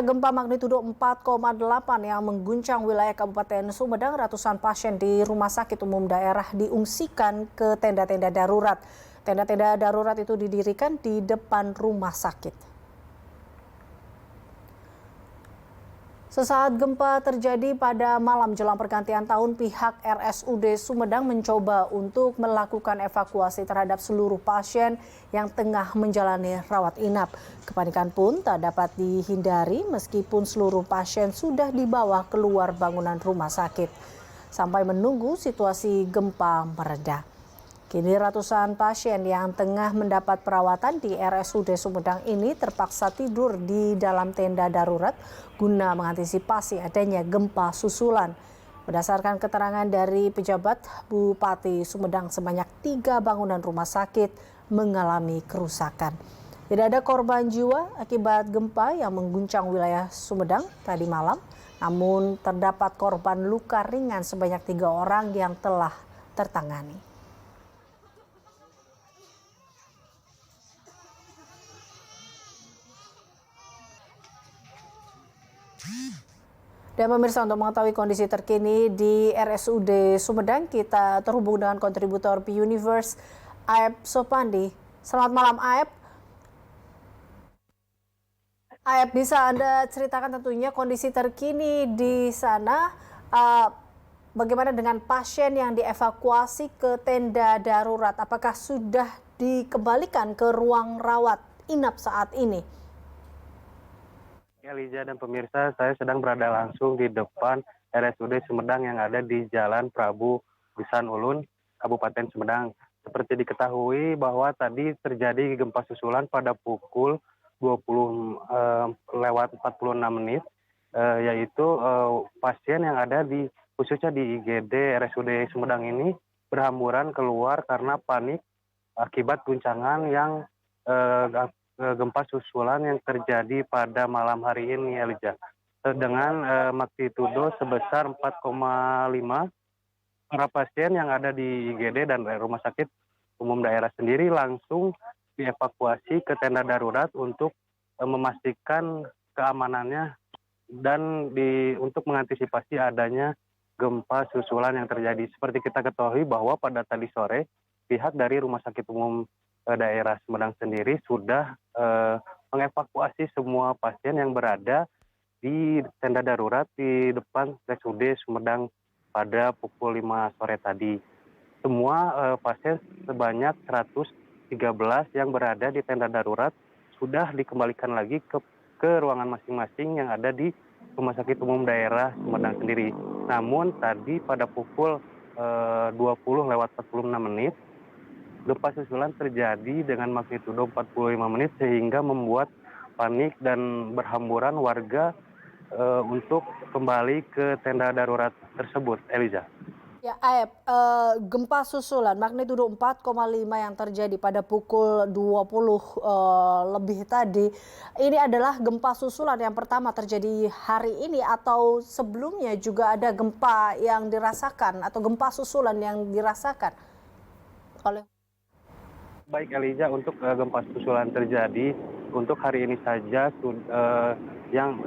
Gempa magnitudo 4,8 yang mengguncang wilayah Kabupaten Sumedang, ratusan pasien di Rumah Sakit Umum Daerah diungsikan ke tenda-tenda darurat. Tenda-tenda darurat itu didirikan di depan rumah sakit. Sesaat gempa terjadi pada malam jelang pergantian tahun, pihak RSUD Sumedang mencoba untuk melakukan evakuasi terhadap seluruh pasien yang tengah menjalani rawat inap. Kepanikan pun tak dapat dihindari meskipun seluruh pasien sudah dibawa keluar bangunan rumah sakit sampai menunggu situasi gempa mereda. Kini ratusan pasien yang tengah mendapat perawatan di RSUD Sumedang ini terpaksa tidur di dalam tenda darurat guna mengantisipasi adanya gempa susulan. Berdasarkan keterangan dari pejabat Bupati Sumedang, sebanyak 3 bangunan rumah sakit mengalami kerusakan. Tidak ada korban jiwa akibat gempa yang mengguncang wilayah Sumedang tadi malam, namun terdapat korban luka ringan sebanyak 3 orang yang telah tertangani. Dan pemirsa, untuk mengetahui kondisi terkini di RSUD Sumedang, kita terhubung dengan kontributor P-Universe, Aep Sopandi. Selamat malam, Aep. Aep, bisa Anda ceritakan tentunya kondisi terkini di sana, bagaimana dengan pasien yang dievakuasi ke tenda darurat? Apakah sudah dikembalikan ke ruang rawat inap saat ini? Eliza dan pemirsa, saya sedang berada langsung di depan RSUD Sumedang yang ada di Jalan Prabu Busan Ulun, Kabupaten Sumedang. Seperti diketahui bahwa tadi terjadi gempa susulan pada pukul 20:46, yaitu pasien yang ada khususnya di IGD RSUD Sumedang ini berhamburan keluar karena panik akibat guncangan yang gempa susulan yang terjadi pada malam hari ini, Eliza. Dengan magnitudo sebesar 4,5, para pasien yang ada di IGD dan Rumah Sakit Umum Daerah sendiri langsung dievakuasi ke tenda darurat untuk memastikan keamanannya dan untuk mengantisipasi adanya gempa susulan yang terjadi. Seperti kita ketahui bahwa pada tadi sore, pihak dari Rumah Sakit Umum Daerah Sumedang sendiri sudah mengevakuasi semua pasien yang berada di tenda darurat di depan RSUD Sumedang pada pukul 5 sore tadi. Semua pasien sebanyak 113 yang berada di tenda darurat sudah dikembalikan lagi ke ruangan masing-masing yang ada di Rumah Sakit Umum Daerah Sumedang sendiri. Namun tadi pada pukul 20:46, gempa susulan terjadi dengan magnitudo 45 menit sehingga membuat panik dan berhamburan warga untuk kembali ke tenda darurat tersebut, Eliza. Ya, Aep, gempa susulan magnitudo 4,5 yang terjadi pada pukul 20 lebih tadi, ini adalah gempa susulan yang pertama terjadi hari ini atau sebelumnya juga ada gempa yang dirasakan atau gempa susulan yang dirasakan oleh... Baik, Eliza, untuk gempa susulan terjadi untuk hari ini saja yang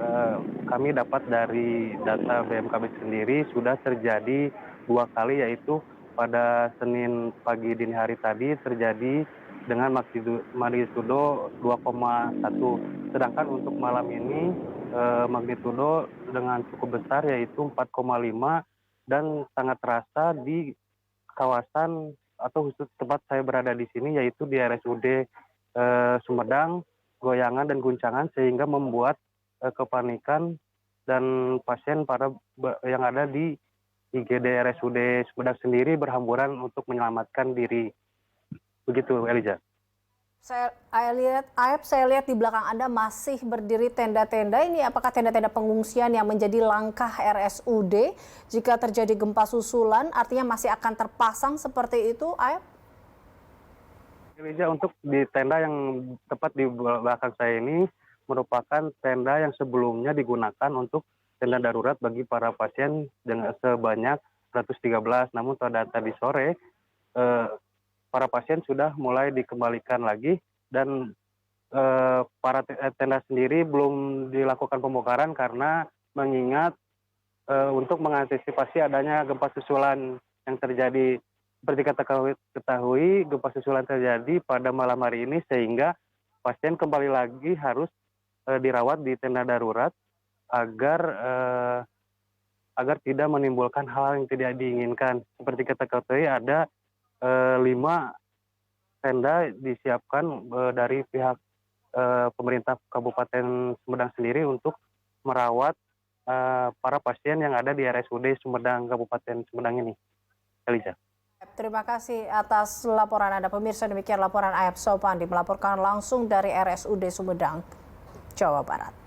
kami dapat dari data BMKB sendiri sudah terjadi 2 kali, yaitu pada Senin pagi dini hari tadi terjadi dengan magnitudo 2,1. Sedangkan untuk malam ini magnitudo dengan cukup besar yaitu 4,5 dan sangat terasa di kawasan atau khusus tempat saya berada di sini, yaitu di RSUD Sumedang, goyangan dan guncangan sehingga membuat kepanikan dan pasien yang ada di IGD RSUD Sumedang sendiri berhamburan untuk menyelamatkan diri. Begitu, Eliza. Saya lihat di belakang Anda masih berdiri tenda-tenda. Ini apakah tenda-tenda pengungsian yang menjadi langkah RSUD jika terjadi gempa susulan, artinya masih akan terpasang seperti itu, Aep? Eliza, untuk di tenda yang tepat di belakang saya ini merupakan tenda yang sebelumnya digunakan untuk tenda darurat bagi para pasien dengan sebanyak 113. Namun pada tadi sore para pasien sudah mulai dikembalikan lagi dan para tenda sendiri belum dilakukan pembongkaran karena mengingat untuk mengantisipasi adanya gempa susulan yang terjadi. Seperti ketahui gempa susulan terjadi pada malam hari ini sehingga pasien kembali lagi harus dirawat di tenda darurat agar tidak menimbulkan hal yang tidak diinginkan. Seperti kita ketahui ada 5 tenda disiapkan dari pihak pemerintah Kabupaten Sumedang sendiri untuk merawat para pasien yang ada di RSUD Sumedang Kabupaten Sumedang ini. Eliza. Terima kasih atas laporan Anda pemirsa. Demikian laporan Ayap Sopandi melaporkan langsung dari RSUD Sumedang, Jawa Barat.